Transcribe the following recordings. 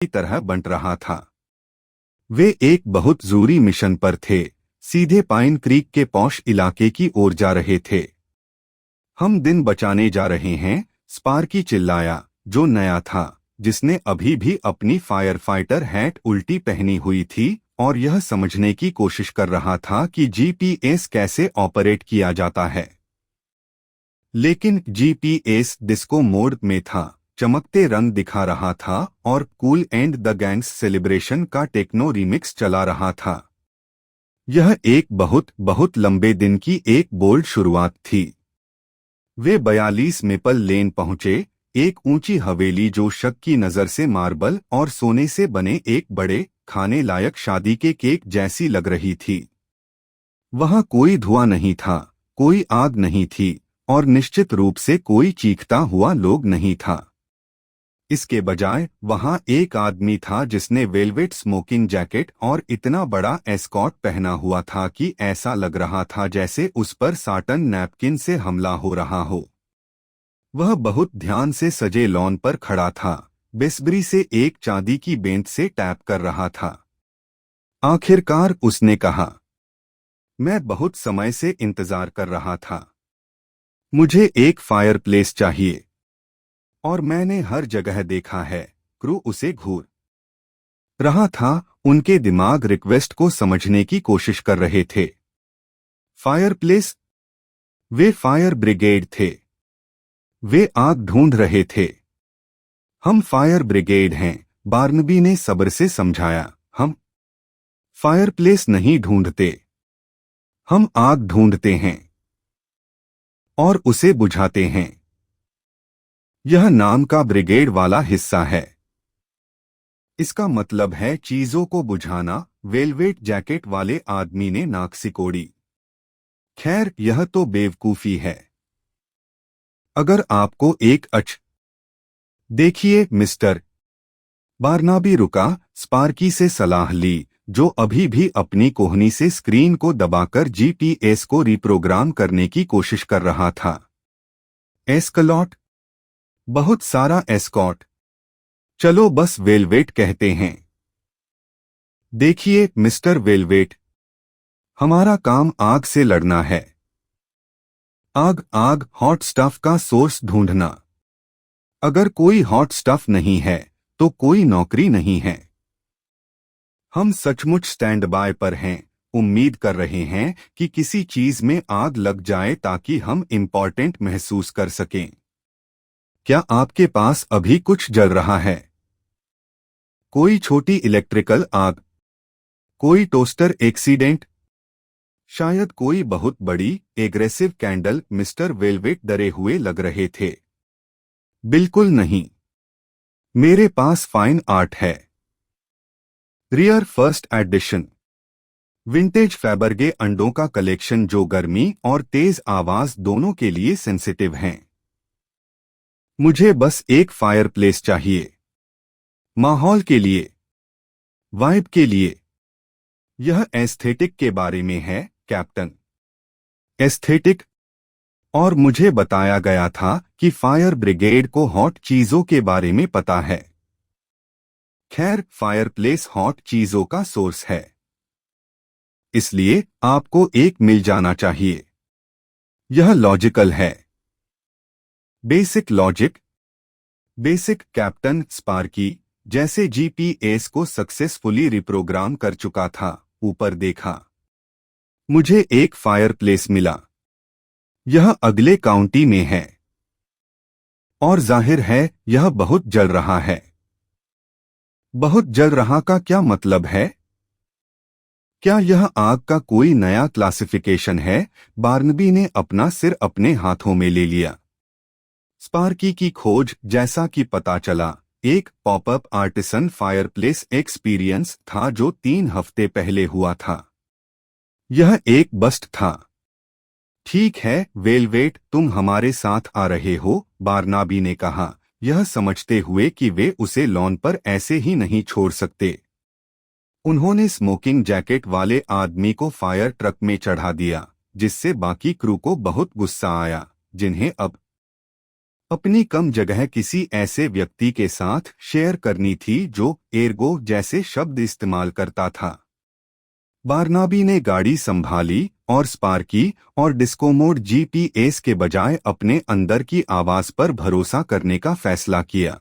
की तरह बंट रहा था। वे एक बहुत जरूरी मिशन पर थे, सीधे पाइन क्रीक के पॉश इलाके की ओर जा रहे थे। हम दिन बचाने जा रहे हैं, स्पार्की चिल्लाया, जो नया था, जिसने अभी भी अपनी फायर फाइटर हैट उल्टी पहनी हुई थी और यह समझने की कोशिश कर रहा था कि जीपीएस कैसे ऑपरेट किया जाता है। लेकिन जीपीएस डिस्को मोड में था, चमकते रंग दिखा रहा था और cool and the gangs celebration का टेक्नो रिमिक्स चला रहा था। यह एक बहुत बहुत लंबे दिन की एक बोल्ड शुरुआत थी। वे 42 मेपल लेन पहुंचे, एक ऊंची हवेली जो शक की नजर से मार्बल और सोने से बने एक बड़े खाने लायक शादी के केक जैसी लग रही थी। वहां कोई धुआं नहीं था, कोई आग नहीं थी और निश्चित रूप से कोई चीखता हुआ लोग नहीं था। इसके बजाय वहां एक आदमी था जिसने वेलवेट स्मोकिंग जैकेट और इतना बड़ा एस्कॉर्ट पहना हुआ था कि ऐसा लग रहा था जैसे उस पर साटन नैपकिन से हमला हो रहा हो। वह बहुत ध्यान से सजे लॉन पर खड़ा था, बेसब्री से एक चांदी की बेंत से टैप कर रहा था। आखिरकार उसने कहा, मैं बहुत समय से इंतजार कर रहा था। मुझे एक फायरप्लेस चाहिए। और मैंने हर जगह देखा है। क्रू उसे घूर रहा था, उनके दिमाग रिक्वेस्ट को समझने की कोशिश कर रहे थे। फायरप्लेस? वे फायर ब्रिगेड थे। वे आग ढूंढ रहे थे। हम फायर ब्रिगेड हैं, बार्नबी ने सब्र से समझाया। हम फायरप्लेस नहीं ढूंढते, हम आग ढूंढते हैं और उसे बुझाते हैं। यह नाम का ब्रिगेड वाला हिस्सा है। इसका मतलब है चीजों को बुझाना, वेलवेट जैकेट वाले आदमी ने नाक सिकोड़ी। खैर, यह तो बेवकूफी है। अगर आपको एक देखिए मिस्टर, बार्नाबी रुका, स्पार्की से सलाह ली, जो अभी भी अपनी कोहनी से स्क्रीन को दबाकर जीपीएस को रिप्रोग्राम करने की कोशिश कर रहा था। एस्कलॉट? बहुत सारा एस्कॉट। चलो बस वेलवेट कहते हैं। देखिए मिस्टर वेलवेट, हमारा काम आग से लड़ना है। आग आग हॉट स्टफ का सोर्स ढूंढना। अगर कोई हॉट स्टफ नहीं है तो कोई नौकरी नहीं है। हम सचमुच स्टैंड बाय पर हैं, उम्मीद कर रहे हैं कि किसी चीज में आग लग जाए ताकि हम इम्पोर्टेंट महसूस कर सकें। क्या आपके पास अभी कुछ जल रहा है? कोई छोटी इलेक्ट्रिकल आग? कोई टोस्टर एक्सीडेंट? शायद कोई बहुत बड़ी एग्रेसिव कैंडल? मिस्टर वेलवेट डरे हुए लग रहे थे। बिल्कुल नहीं। मेरे पास फाइन आर्ट है। रियर फर्स्ट एडिशन, विंटेज फैबरगे अंडों का कलेक्शन जो गर्मी और तेज आवाज दोनों के लिए सेंसिटिव हैं। मुझे बस एक फायरप्लेस चाहिए। माहौल के लिए, वाइब के लिए। यह एस्थेटिक के बारे में है, कैप्टन। एस्थेटिक? और मुझे बताया गया था कि फायर ब्रिगेड को हॉट चीजों के बारे में पता है। खैर, फायरप्लेस हॉट चीजों का सोर्स है, इसलिए आपको एक मिल जाना चाहिए। यह लॉजिकल है। Basic logic. Basic captain Sparky, जैसे जीपीएस को सक्सेसफुली रिप्रोग्राम कर चुका था, ऊपर देखा। मुझे एक फायरप्लेस मिला। यह अगले काउंटी में है और जाहिर है यह बहुत जल रहा है। बहुत जल रहा का क्या मतलब है? क्या यह आग का कोई नया क्लासिफिकेशन है? बार्नबी ने अपना सिर अपने हाथों में ले लिया। स्पार्की की खोज, जैसा कि पता चला, एक पॉपअप आर्टिसन फायरप्लेस एक्सपीरियंस था जो 3 हफ्ते पहले हुआ था। यह एक बस्ट था। ठीक है वेलवेट, तुम हमारे साथ आ रहे हो, बार्नाबी ने कहा, यह समझते हुए कि वे उसे लॉन पर ऐसे ही नहीं छोड़ सकते। उन्होंने स्मोकिंग जैकेट वाले आदमी को फायर ट्रक में चढ़ा दिया, जिससे बाकी क्रू को बहुत गुस्सा आया, जिन्हें अब अपनी कम जगह किसी ऐसे व्यक्ति के साथ शेयर करनी थी जो एर्गो जैसे शब्द इस्तेमाल करता था। बारनाबी ने गाड़ी संभाली और स्पार्की और डिस्कोमोड जीपीएस के बजाय अपने अंदर की आवाज पर भरोसा करने का फैसला किया।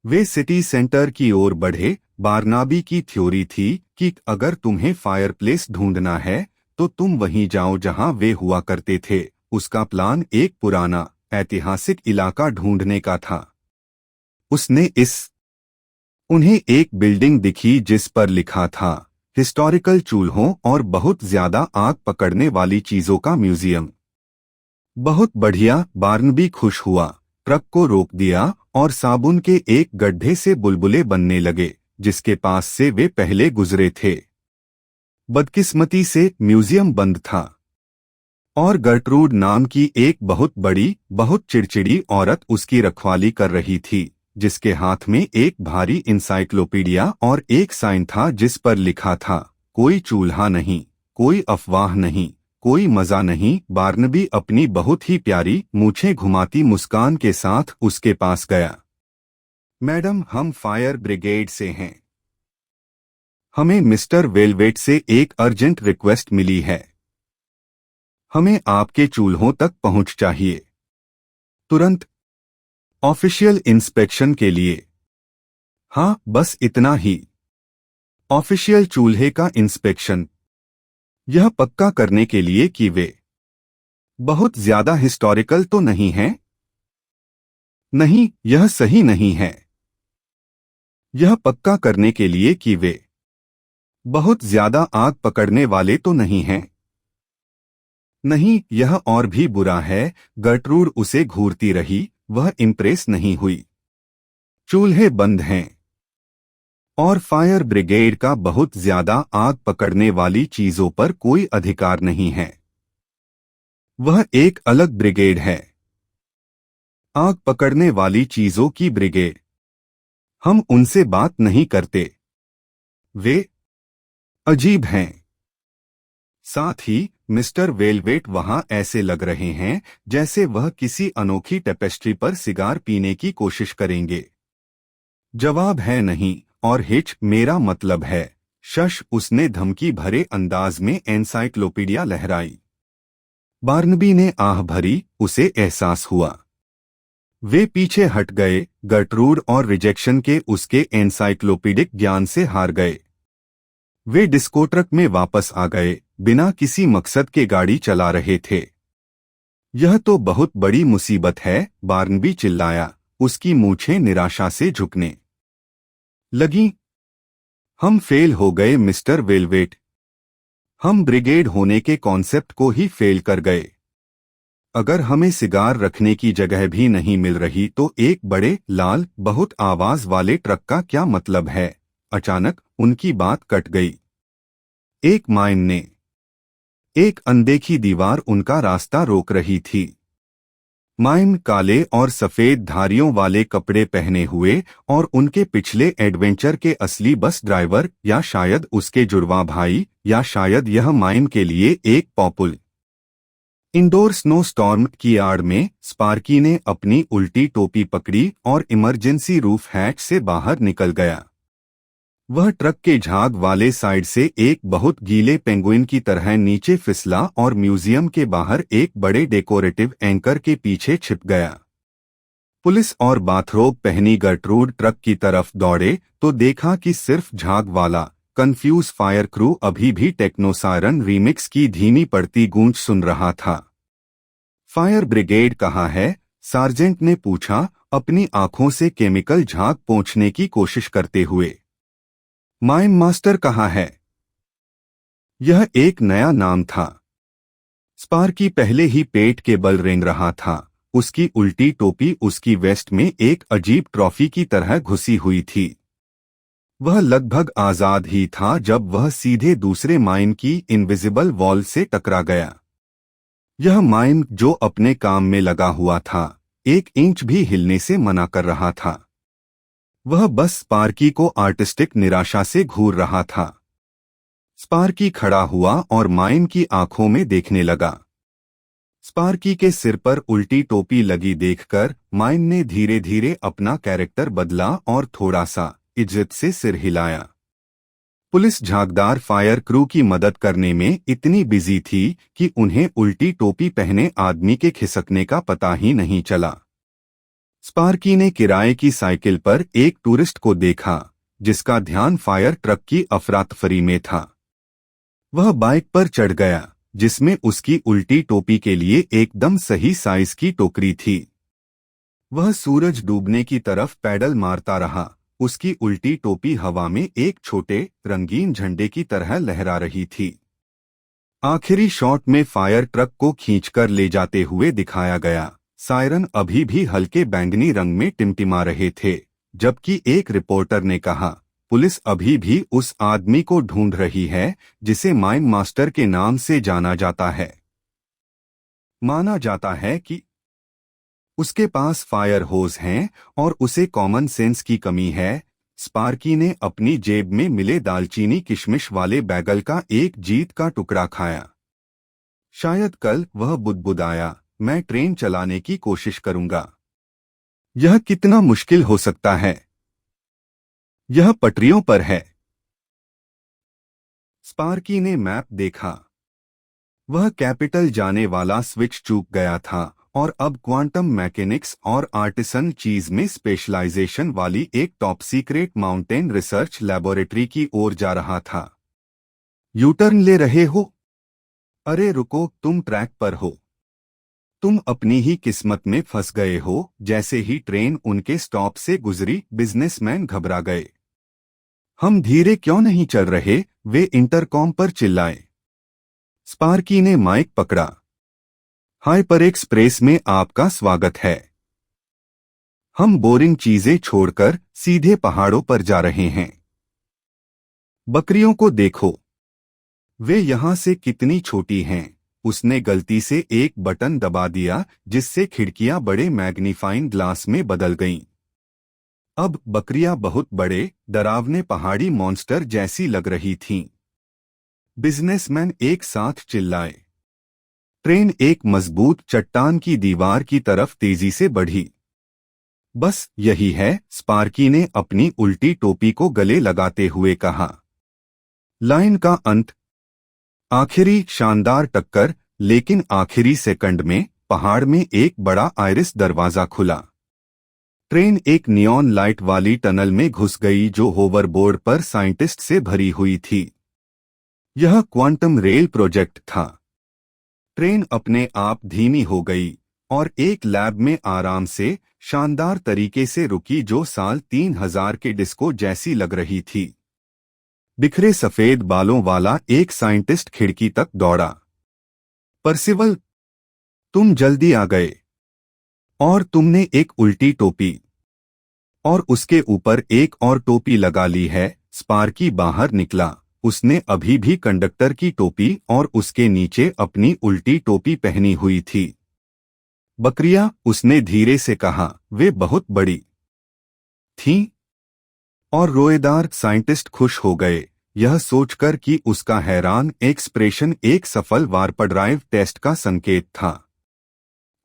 वे सिटी सेंटर की ओर बढ़े। बारनाबी की थ्योरी थी कि अगर तुम्हें फायरप्लेस ढूंढना है तो तुम वहीं जाओ जहां वे हुआ करते थे। उसका प्लान एक पुराना ऐतिहासिक इलाका ढूंढने का था। उसने उन्हें एक बिल्डिंग दिखी जिस पर लिखा था हिस्टोरिकल चूल्हों और बहुत ज्यादा आग पकड़ने वाली चीजों का म्यूजियम। बहुत बढ़िया, बार्नबी खुश हुआ, ट्रक को रोक दिया और साबुन के एक गड्ढे से बुलबुले बनने लगे जिसके पास से वे पहले गुजरे थे। बदकिस्मती से म्यूजियम बंद था और गर्ट्रूड नाम की एक बहुत बड़ी, बहुत चिड़चिड़ी औरत उसकी रखवाली कर रही थी, जिसके हाथ में एक भारी इंसाइक्लोपीडिया और एक साइन था जिस पर लिखा था कोई चूल्हा नहीं, कोई अफवाह नहीं, कोई मजा नहीं। बार्नबी अपनी बहुत ही प्यारी मूछें घुमाती मुस्कान के साथ उसके पास गया। मैडम, हम फायर ब्रिगेड से हैं। हमें मिस्टर वेलवेट से एक अर्जेंट रिक्वेस्ट मिली है। हमें आपके चूल्हों तक पहुंच चाहिए तुरंत, ऑफिशियल इंस्पेक्शन के लिए। हाँ, बस इतना ही। ऑफिशियल चूल्हे का इंस्पेक्शन, यह पक्का करने के लिए कि वे बहुत ज्यादा हिस्टोरिकल तो नहीं हैं। नहीं, यह सही नहीं है। यह पक्का करने के लिए कि वे बहुत ज्यादा आग पकड़ने वाले तो नहीं हैं। नहीं, यह और भी बुरा है। गर्ट्रूड उसे घूरती रही, वह इम्प्रेस नहीं हुई। चूल्हे बंद हैं और फायर ब्रिगेड का बहुत ज्यादा आग पकड़ने वाली चीजों पर कोई अधिकार नहीं है। वह एक अलग ब्रिगेड है, आग पकड़ने वाली चीजों की ब्रिगेड। हम उनसे बात नहीं करते, वे अजीब हैं। साथ ही मिस्टर वेलवेट वहां ऐसे लग रहे हैं जैसे वह किसी अनोखी टेपेस्ट्री पर सिगार पीने की कोशिश करेंगे। जवाब है नहीं, और हिच, मेरा मतलब है। शश, उसने धमकी भरे अंदाज में एनसाइक्लोपीडिया लहराई। बार्नबी ने आह भरी, उसे एहसास हुआ। वे पीछे हट गए। गर्ट्रूड और रिजेक्शन के उसके एनसाइक्लोपीडिक ज्ञान से हार गए। वे डिस्को ट्रक में वापस आ गए, बिना किसी मकसद के गाड़ी चला रहे थे। यह तो बहुत बड़ी मुसीबत है, बार्नबी चिल्लाया, उसकी मूछें निराशा से झुकने लगी। हम फेल हो गए मिस्टर वेलवेट। हम ब्रिगेड होने के कॉन्सेप्ट को ही फेल कर गए। अगर हमें सिगार रखने की जगह भी नहीं मिल रही तो एक बड़े, लाल, बहुत आवाज वाले ट्रक का क्या मतलब है? अचानक उनकी बात कट गई। एक माइन ने, एक अनदेखी दीवार उनका रास्ता रोक रही थी। माइम काले और सफेद धारियों वाले कपड़े पहने हुए और उनके पिछले एडवेंचर के असली बस ड्राइवर, या शायद उसके जुड़वा भाई, या शायद यह माइम के लिए एक पॉपुल। इंडोर स्नो स्टॉर्म की आड़ में स्पार्की ने अपनी उल्टी टोपी पकड़ी और इमरजेंसी रूफ हैच से बाहर निकल गया। वह ट्रक के झाग वाले साइड से एक बहुत गीले पेंगुइन की तरह नीचे फिसला और म्यूजियम के बाहर एक बड़े डेकोरेटिव एंकर के पीछे छिप गया। पुलिस और बाथरोब पहनी गर्ट्रूड ट्रक की तरफ दौड़े तो देखा कि सिर्फ झाग वाला कंफ्यूज फायर क्रू अभी भी टेक्नो सायरन रीमिक्स की धीमी पड़ती गूंज सुन रहा था। फायर ब्रिगेड कहाँ है? सार्जेंट ने पूछा, अपनी आंखों से केमिकल झाग पोंछने की कोशिश करते हुए। माइम मास्टर कहाँ है? यह एक नया नाम था। स्पार्की पहले ही पेट के बल रेंग रहा था। उसकी उल्टी टोपी उसकी वेस्ट में एक अजीब ट्रॉफी की तरह घुसी हुई थी। वह लगभग आजाद ही था जब वह सीधे दूसरे माइम की इनविजिबल वॉल से टकरा गया। यह माइम, जो अपने काम में लगा हुआ था, एक इंच भी हिलने से मना कर रहा था। वह बस स्पार्की को आर्टिस्टिक निराशा से घूर रहा था। स्पार्की खड़ा हुआ और माइम की आंखों में देखने लगा। स्पार्की के सिर पर उल्टी टोपी लगी देखकर माइन ने धीरे धीरे अपना कैरेक्टर बदला और थोड़ा सा इज्जत से सिर हिलाया। पुलिस झागदार फायर क्रू की मदद करने में इतनी बिजी थी कि उन्हें उल्टी टोपी पहने आदमी के खिसकने का पता ही नहीं चला। स्पार्की ने किराए की साइकिल पर एक टूरिस्ट को देखा जिसका ध्यान फायर ट्रक की अफरातफरी में था। वह बाइक पर चढ़ गया जिसमें उसकी उल्टी टोपी के लिए एकदम सही साइज की टोकरी थी। वह सूरज डूबने की तरफ पैडल मारता रहा। उसकी उल्टी टोपी हवा में एक छोटे रंगीन झंडे की तरह लहरा रही थी। आखिरी शॉट में फायर ट्रक को खींचकर ले जाते हुए दिखाया गया। सायरन अभी भी हल्के बैंगनी रंग में टिमटिमा रहे थे, जबकि एक रिपोर्टर ने कहा, पुलिस अभी भी उस आदमी को ढूंढ रही है जिसे माइन मास्टर के नाम से जाना जाता है। माना जाता है कि उसके पास फायर होज हैं और उसे कॉमन सेंस की कमी है। स्पार्की ने अपनी जेब में मिले दालचीनी किशमिश वाले बैगल का एक जीत का टुकड़ा खाया। शायद कल वह बुदबुदाया, मैं ट्रेन चलाने की कोशिश करूंगा। यह कितना मुश्किल हो सकता है? यह पटरियों पर है। स्पार्की ने मैप देखा। वह कैपिटल जाने वाला स्विच चूक गया था और अब क्वांटम मैकेनिक्स और आर्टिसन चीज में स्पेशलाइजेशन वाली एक top secret mountain research laboratory की ओर जा रहा था। यूटर्न ले रहे हो? अरे रुको, तुम ट्रैक पर हो। तुम अपनी ही किस्मत में फंस गए हो। जैसे ही ट्रेन उनके स्टॉप से गुजरी, बिजनेसमैन घबरा गए। हम धीरे क्यों नहीं चल रहे? वे इंटरकॉम पर चिल्लाए। स्पार्की ने माइक पकड़ा। हाइपर एक्सप्रेस में आपका स्वागत है। हम बोरिंग चीजें छोड़कर सीधे पहाड़ों पर जा रहे हैं। बकरियों को देखो, वे यहां से कितनी छोटी हैं। उसने गलती से एक बटन दबा दिया जिससे खिड़कियां बड़े मैग्नीफाइंग ग्लास में बदल गईं। अब बकरियां बहुत बड़े, डरावने पहाड़ी मॉन्स्टर जैसी लग रही थीं। बिजनेसमैन एक साथ चिल्लाए। ट्रेन एक मजबूत चट्टान की दीवार की तरफ तेजी से बढ़ी। बस यही है, स्पार्की ने अपनी उल्टी टोपी को गले लगाते हुए कहा। लाइन का अंत। आखिरी शानदार टक्कर, लेकिन आखिरी सेकंड में पहाड़ में एक बड़ा आयरिस दरवाजा खुला। ट्रेन एक नियॉन लाइट वाली टनल में घुस गई जो होवरबोर्ड पर साइंटिस्ट से भरी हुई थी। यह क्वांटम रेल प्रोजेक्ट था। ट्रेन अपने आप धीमी हो गई और एक लैब में आराम से शानदार तरीके से रुकी जो साल 3000 के डिस्को जैसी लग रही थी। बिखरे सफेद बालों वाला एक साइंटिस्ट खिड़की तक दौड़ा। परसिवल, तुम जल्दी आ गए। और तुमने एक उल्टी टोपी और उसके ऊपर एक और टोपी लगा ली है। स्पार्की बाहर निकला। उसने अभी भी कंडक्टर की टोपी और उसके नीचे अपनी उल्टी टोपी पहनी हुई थी। बकरियां, उसने धीरे से कहा, वे बहुत बड़ी थीं और रोएदार। साइंटिस्ट खुश हो गए यह सोचकर कि उसका हैरान एक्सप्रेशन एक सफल वार्प ड्राइव टेस्ट का संकेत था।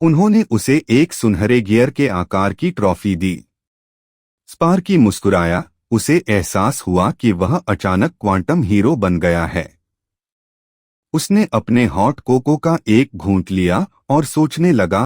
उन्होंने उसे एक सुनहरे गियर के आकार की ट्रॉफी दी। स्पार्की मुस्कुराया। उसे एहसास हुआ कि वह अचानक क्वांटम हीरो बन गया है। उसने अपने हॉट कोको का एक घूंट लिया और सोचने लगा,